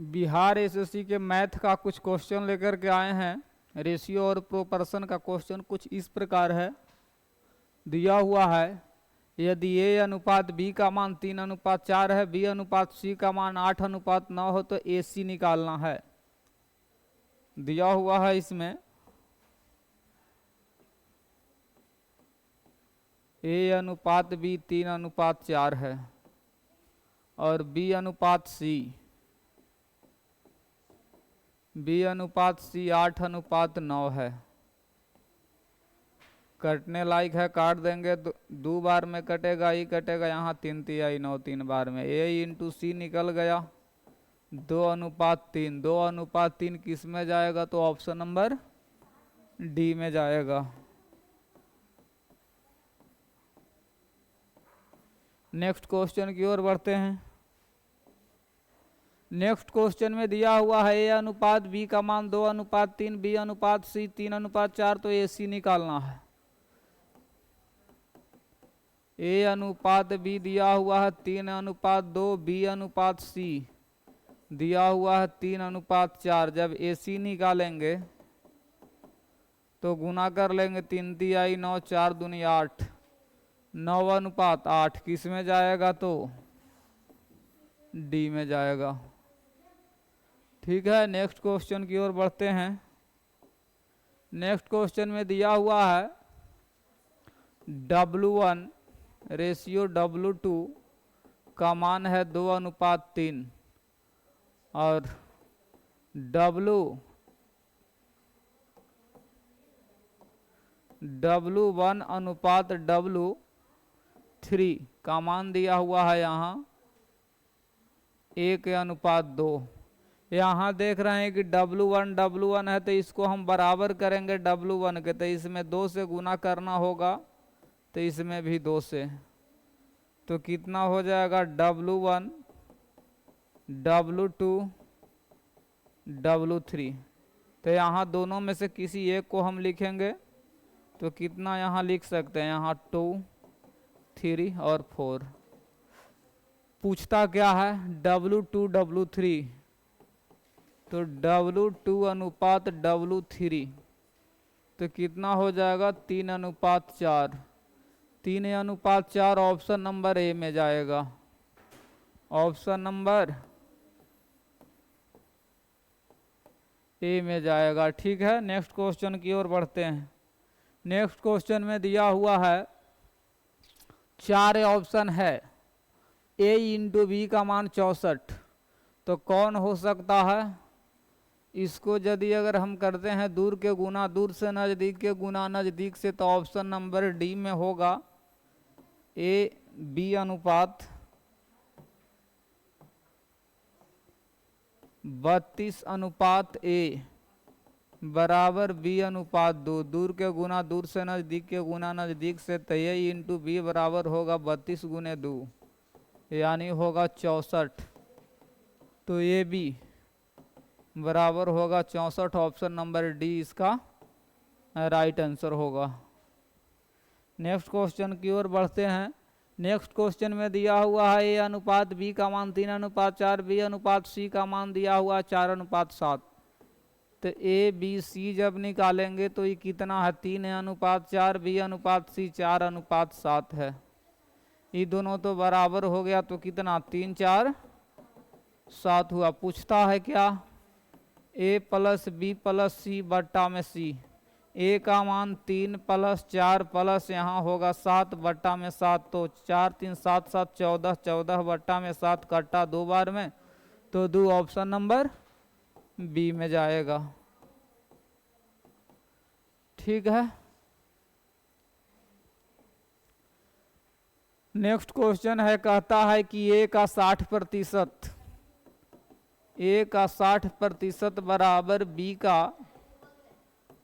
Bihar SSC के math का कुछ क्वेश्चन लेकर के आए हैं। रेशियो और प्रोपोर्शन का क्वेश्चन कुछ इस प्रकार है, दिया हुआ है यदि ए अनुपात बी का मान 3:4 है, बी अनुपात सी का मान 8:9 हो तो ए सी निकालना है। दिया हुआ है इसमें ए अनुपात बी 3:4 है और बी अनुपात सी 8:9 है। कटने लायक है, काट देंगे तो 2 बार में कटेगा, ही कटेगा, यहाँ 3 तिहाई 9 3 बार में। ए इंटू सी निकल गया 2:3। 2:3 किस में जाएगा तो ऑप्शन नंबर डी में जाएगा। नेक्स्ट क्वेश्चन की ओर बढ़ते हैं। नेक्स्ट क्वेश्चन में दिया हुआ है ए अनुपात बी का मान 2:3, बी अनुपात सी 3:4 तो ए सी निकालना है। ए अनुपात बी दिया हुआ है 3:2, बी अनुपात सी दिया हुआ है 3:4। जब ए सी निकालेंगे तो गुना कर लेंगे, 3 तिहाई 9 4 दूनी 8, 9:8 किस में जाएगा तो डी में जाएगा। ठीक है, नेक्स्ट क्वेश्चन की ओर बढ़ते हैं। नेक्स्ट क्वेश्चन में दिया हुआ है W1 रेशियो W2 का मान है 2:3 और W1 अनुपात W3 का मान दिया हुआ है यहाँ 1:2। यहाँ देख रहे हैं कि W1 है तो इसको हम बराबर करेंगे W1 के, तो इसमें 2 से गुना करना होगा तो इसमें भी 2 से, तो कितना हो जाएगा W1 W2 W3। तो यहाँ दोनों में से किसी एक को हम लिखेंगे तो कितना यहाँ लिख सकते हैं, यहाँ 2 3 और 4। पूछता क्या है W2 W3, तो W2 अनुपात W3 तो कितना हो जाएगा 3:4। 3:4 ऑप्शन नंबर ए में जाएगा। ऑप्शन नंबर ए में जाएगा। ठीक है, नेक्स्ट क्वेश्चन की ओर बढ़ते हैं। नेक्स्ट क्वेश्चन में दिया हुआ है 4 ऑप्शन है, ए इंटू बी का मान 64 तो कौन हो सकता है। इसको यदि अगर हम करते हैं दूर के गुना दूर से, नज़दीक के गुना नज़दीक से, तो ऑप्शन नंबर डी में होगा ए बी अनुपात 32:A बराबर बी अनुपात 2। दूर के गुना दूर से, नज़दीक के गुना नज़दीक से, तो ए इंटू बी बराबर होगा 32 गुने 2 यानी होगा 64। तो ए बी बराबर होगा 64। ऑप्शन नंबर डी इसका राइट आंसर होगा। नेक्स्ट क्वेश्चन की ओर बढ़ते हैं। नेक्स्ट क्वेश्चन में दिया हुआ है ए अनुपात बी का मान 3:4, बी अनुपात सी का मान दिया हुआ 4:7। तो ए बी सी जब निकालेंगे तो ये कितना है 3:4, बी अनुपात सी 4:7 है। ये दोनों तो बराबर हो गया तो कितना 3 4 7 हुआ। पूछता है क्या ए प्लस बी प्लस सी बट्टा में सी। ए का मान 3 + 4 प्लस यहाँ होगा 7 बट्टा में 7, तो 4 3 7 7 14, 14 बट्टा में 7 कट्टा 2 बार में, तो 2 ऑप्शन नंबर बी में जाएगा। ठीक है, नेक्स्ट क्वेश्चन है, कहता है कि ए का 60% बराबर बी का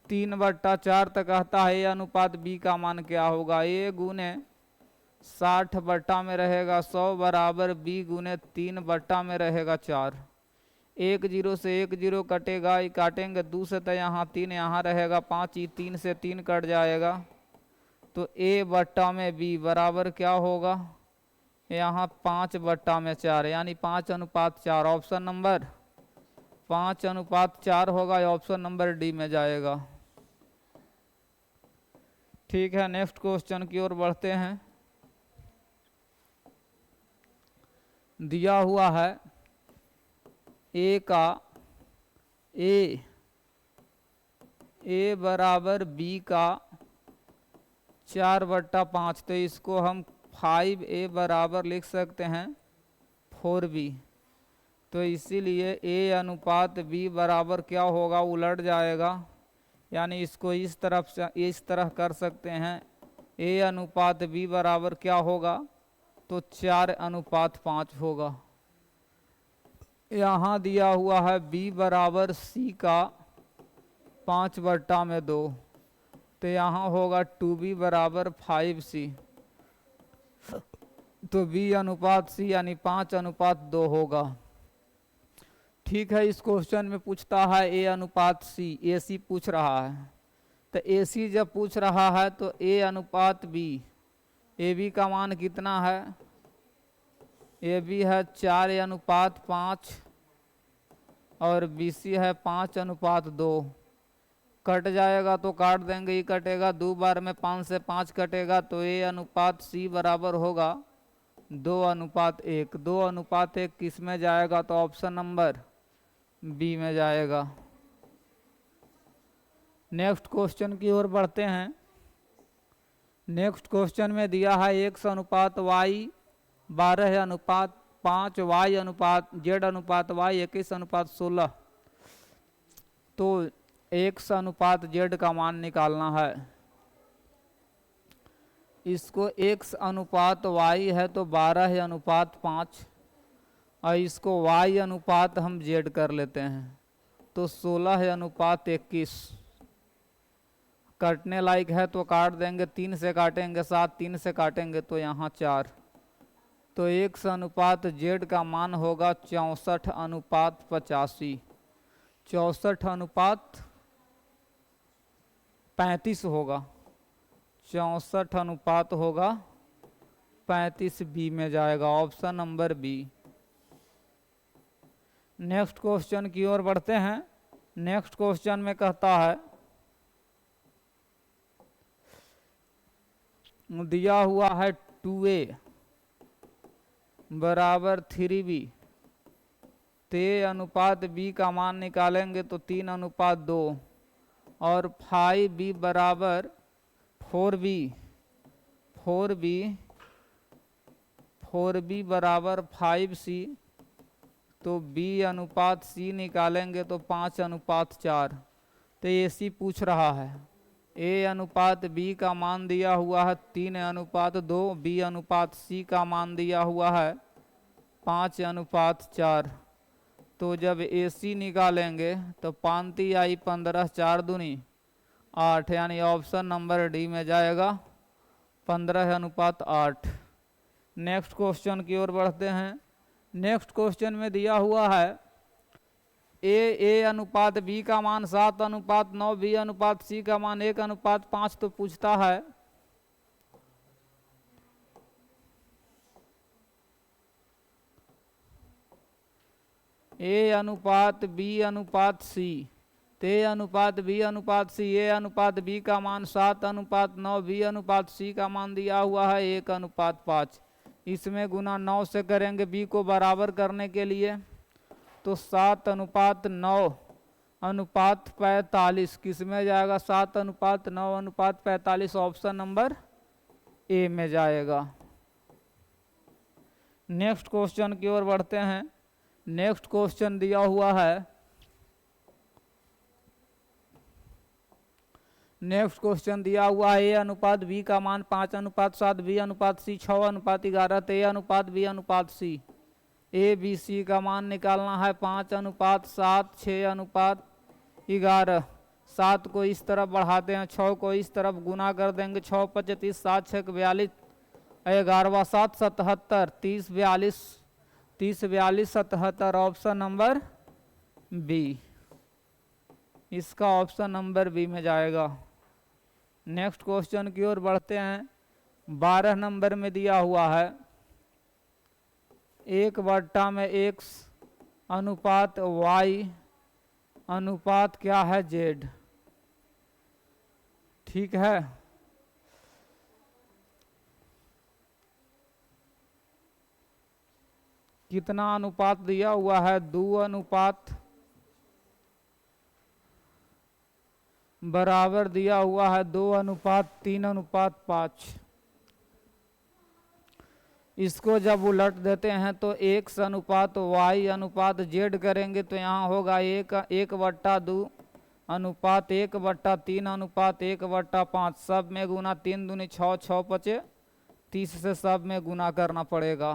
3/4। तक कहता है ए अनुपात बी का मान क्या होगा। ए गुने 60 बट्टा में रहेगा 100 बराबर बी गुने 3 बट्टा में रहेगा 4। 1 0 से 1 0 कटेगा, ये काटेंगे 2 से तो यहाँ 3 यहाँ रहेगा 5, ये 3 से 3 कट जाएगा। तो ए बट्टा में बी बराबर क्या होगा, यहाँ 5 बट्टा में 4 यानी 5:4। ऑप्शन नंबर 5:4 होगा, ऑप्शन नंबर डी में जाएगा। ठीक है, नेक्स्ट क्वेश्चन की ओर बढ़ते हैं। दिया हुआ है ए का ए बराबर बी का 4/5, तो इसको हम 5a बराबर लिख सकते हैं 4b। तो इसीलिए ए अनुपात बी बराबर क्या होगा, उलट जाएगा, यानी इसको इस तरफ से इस तरह कर सकते हैं। ए अनुपात बी बराबर क्या होगा, तो 4:5 होगा। यहाँ दिया हुआ है b बराबर c का 5/2, तो यहाँ होगा 2b बराबर 5c, तो b अनुपात c यानी 5:2 होगा। ठीक है, इस क्वेश्चन में पूछता है a अनुपात c, ए सी पूछ रहा है। तो ए सी जब पूछ रहा है तो a अनुपात b, ए बी का मान कितना है, ए बी है 4:5 और बी सी है 5:2। कट जाएगा तो काट देंगे, ही कटेगा, 2 बार में 5 से 5 कटेगा, तो ए अनुपात सी बराबर होगा 2:1। 2:1 किस में जाएगा, तो ऑप्शन नंबर बी में जाएगा। नेक्स्ट क्वेश्चन की ओर बढ़ते हैं। नेक्स्ट क्वेश्चन में दिया है x अनुपात y 12:5, y अनुपात z अनुपात y 21:16, तो x अनुपात z का मान निकालना है। इसको x अनुपात y है तो 12:5, और इसको y अनुपात हम z कर लेते हैं, तो 16:21। काटने लायक है तो काट देंगे, 3 से काटेंगे 7, 3 से काटेंगे तो यहाँ 4, तो x अनुपात z का मान होगा 64:85। 64:35 होगा, 64 होगा 35, बी में जाएगा, option number B. Next question की ओर बढ़ते हैं। नेक्स्ट क्वेश्चन में कहता है दिया हुआ है 2a बराबर 3b, तो a अनुपात b का मान निकालेंगे तो 3:2, और 5b बराबर 4b, 4b बराबर 5c, तो b अनुपात c निकालेंगे तो 5:4। तो ए सी पूछ रहा है, a अनुपात b का मान दिया हुआ है 3:2, b अनुपात c का मान दिया हुआ है 5:4। तो जब ए सी निकालेंगे तो 5 आई 15, 4 दूनी 8, यानी ऑप्शन नंबर डी में जाएगा 15:8। नेक्स्ट क्वेश्चन की ओर बढ़ते हैं। नेक्स्ट क्वेश्चन में दिया हुआ है ए अनुपात बी का मान 7:9, बी अनुपात सी का मान 1:5, तो पूछता है ए अनुपात बी अनुपात सी, तो ए अनुपात बी अनुपात सी, ए अनुपात बी का मान 7:9, बी अनुपात सी का मान दिया हुआ है 1:5। इसमें गुना 9 से करेंगे बी को बराबर करने के लिए, तो 7:9:45 किस में जाएगा, 7:9:45, ऑप्शन नंबर ए में जाएगा। नेक्स्ट क्वेश्चन की ओर बढ़ते हैं। नेक्स्ट क्वेश्चन दिया हुआ है, नेक्स्ट क्वेश्चन दिया हुआ है ए अनुपात बी का मान 5:7, बी अनुपात सी 6:11, तो ए अनुपात बी अनुपात सी, ए बी सी का मान निकालना है 5:7, 6:11। 7 को इस तरफ बढ़ाते हैं, 6 को इस तरफ गुना कर देंगे, 6 25, 7 6 42, 11 7 77, 30 42, 77, ऑप्शन नंबर बी, इसका ऑप्शन नंबर बी में जाएगा। नेक्स्ट क्वेश्चन की ओर बढ़ते हैं। 12 नंबर में दिया हुआ है 1/x अनुपात y अनुपात क्या है जेड। ठीक है, कितना अनुपात दिया हुआ है, 2 अनुपात बराबर दिया हुआ है 2 अनुपात 3 अनुपात 5। इसको जब उलट देते हैं तो x अनुपात y अनुपात z करेंगे तो यहाँ होगा 1/2 अनुपात 1/3 अनुपात 1/5। सब में गुना 3 दूनी 6, 6 पचे 30 से सब में गुना करना पड़ेगा।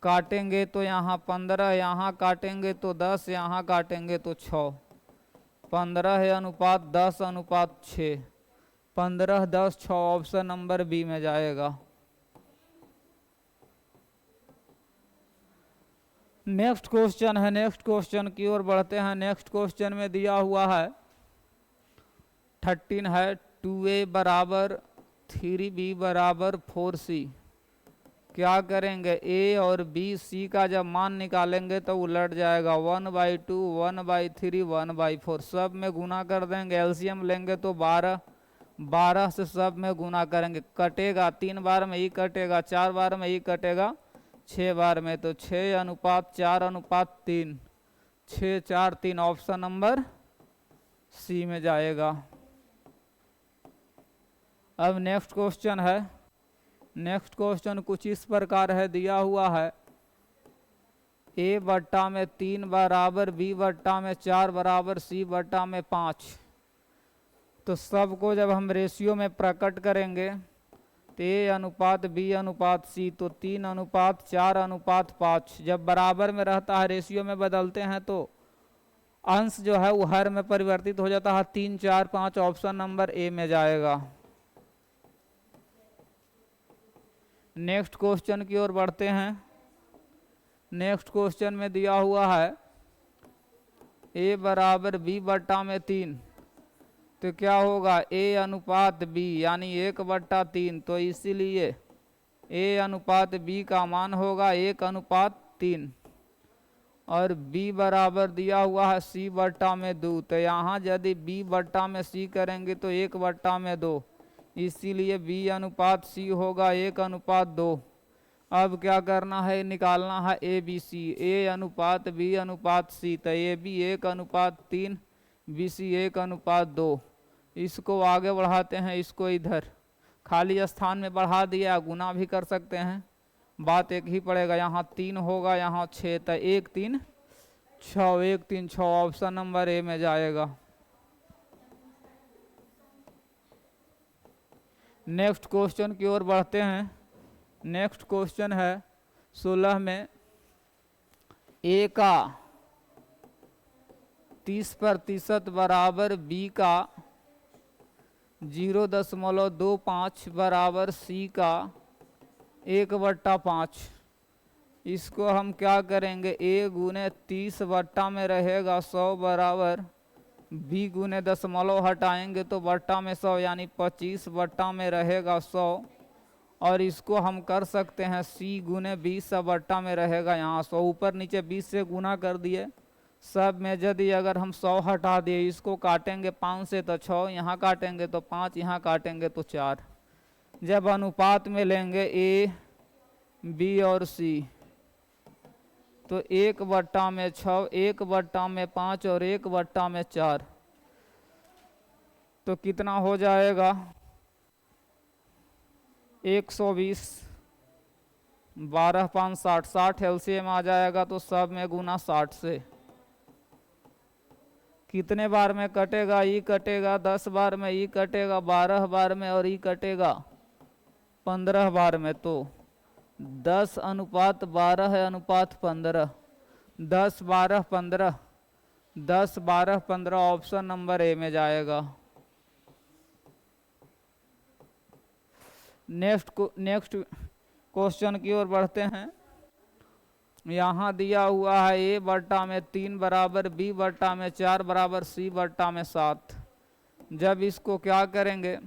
काटेंगे तो यहाँ 15, यहाँ काटेंगे तो 10, यहाँ काटेंगे तो 6। 15 है अनुपात 10 अनुपात 6, 15, 10, 6 ऑप्शन नंबर बी में जाएगा। नेक्स्ट क्वेश्चन है, नेक्स्ट क्वेश्चन की ओर बढ़ते हैं। नेक्स्ट क्वेश्चन में दिया हुआ है 13 है 2a बराबर 3b बराबर 4c। क्या करेंगे, a और b c का जब मान निकालेंगे तो उलट जाएगा 1/2 1/3 1/4। सब में गुना कर देंगे, एलसीएम लेंगे तो 12, 12 से सब में गुना करेंगे। कटेगा 3 बार में ही कटेगा, 4 बार में ही कटेगा, 6 बार में, तो 6 अनुपात 4 अनुपात 3, 6, 4, 3 ऑप्शन नंबर सी में जाएगा। अब नेक्स्ट क्वेश्चन है। नेक्स्ट क्वेश्चन कुछ इस प्रकार है, दिया हुआ है a बट्टा में 3 बराबर b बट्टा में 4 बराबर c बट्टा में 5। तो सबको जब हम रेशियो में प्रकट करेंगे तो a अनुपात b अनुपात c, तो 3 अनुपात 4 अनुपात 5। जब बराबर में रहता है रेशियो में बदलते हैं तो अंश जो है वो हर में परिवर्तित हो जाता है। 3, 4, 5 ऑप्शन नंबर ए में जाएगा। नेक्स्ट क्वेश्चन की ओर बढ़ते हैं। नेक्स्ट क्वेश्चन में दिया हुआ है a बराबर b बट्टा में 3, तो क्या होगा a अनुपात b यानी 1/3। तो इसीलिए a अनुपात b का मान होगा 1 अनुपात 3। और b बराबर दिया हुआ है c बट्टा में 2, तो यहाँ यदि b बट्टा में c करेंगे तो 1/2, इसीलिए b अनुपात c होगा 1 अनुपात 2। अब क्या करना है, निकालना है ए बी सी। a अनुपात b अनुपात c, तो ए बी 1 अनुपात 3, बी सी 1 अनुपात 2। इसको आगे बढ़ाते हैं, इसको इधर खाली स्थान में बढ़ा दिया, गुना भी कर सकते हैं, बात एक ही पड़ेगा। यहाँ 3 होगा, यहाँ 6, तो 1, 3, 6, 1, 3, 6 ऑप्शन नंबर ए में जाएगा। नेक्स्ट क्वेश्चन की ओर बढ़ते हैं। नेक्स्ट क्वेश्चन है 16 में a का 30% बराबर b का 0.25 बराबर c का 1/5। इसको हम क्या करेंगे, a गुने 30 बट्टा में रहेगा 100 बराबर b गुने दशमलव हटाएंगे तो बट्टा में 100 यानी 25 बट्टा में रहेगा 100। और इसको हम कर सकते हैं c गुने 20 बट्टा में रहेगा यहाँ 100। ऊपर नीचे 20 से गुना कर दिए। सब में यदि अगर हम 100 हटा दिए, इसको काटेंगे 5 से तो 6, यहाँ काटेंगे तो 5, यहाँ काटेंगे तो 4। जब अनुपात में लेंगे a, b और c, तो 1/6, 1/5 और 1/4, तो कितना हो जाएगा 120, 12, 5, 60, 60 एलसीएम आ जाएगा। तो सब में गुना 60 से कितने बार में कटेगा, ई कटेगा 10 बार में, ई कटेगा 12 बार में और ई कटेगा 15 बार में। तो 10 अनुपात 12 है अनुपात 15, 10, 12, 15, 10, 12, 15 ऑप्शन नंबर ए में जाएगा। नेक्स्ट क्वेश्चन की ओर बढ़ते हैं। यहाँ दिया हुआ है a बट्टा में 3 बराबर b बट्टा में 4 बराबर c बट्टा में 7। जब इसको क्या करेंगे,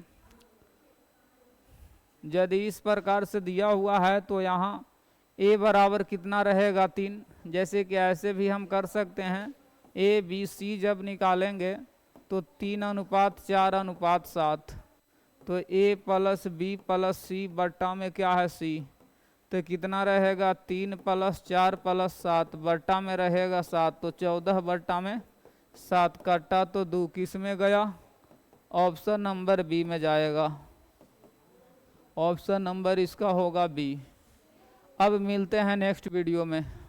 यदि इस प्रकार से दिया हुआ है तो यहाँ a बराबर कितना रहेगा 3। जैसे कि ऐसे भी हम कर सकते हैं, ए बी सी जब निकालेंगे तो 3:4:7, तो ए प्लस बी प्लस सी बट्टा में क्या है सी, तो कितना रहेगा 3 + 4 + 7 बट्टा में रहेगा 7, तो 14/7 कट्टा तो 2 किस में गया, ऑप्शन नंबर बी में जाएगा। ऑप्शन नंबर इसका होगा बी। अब मिलते हैं नेक्स्ट वीडियो में।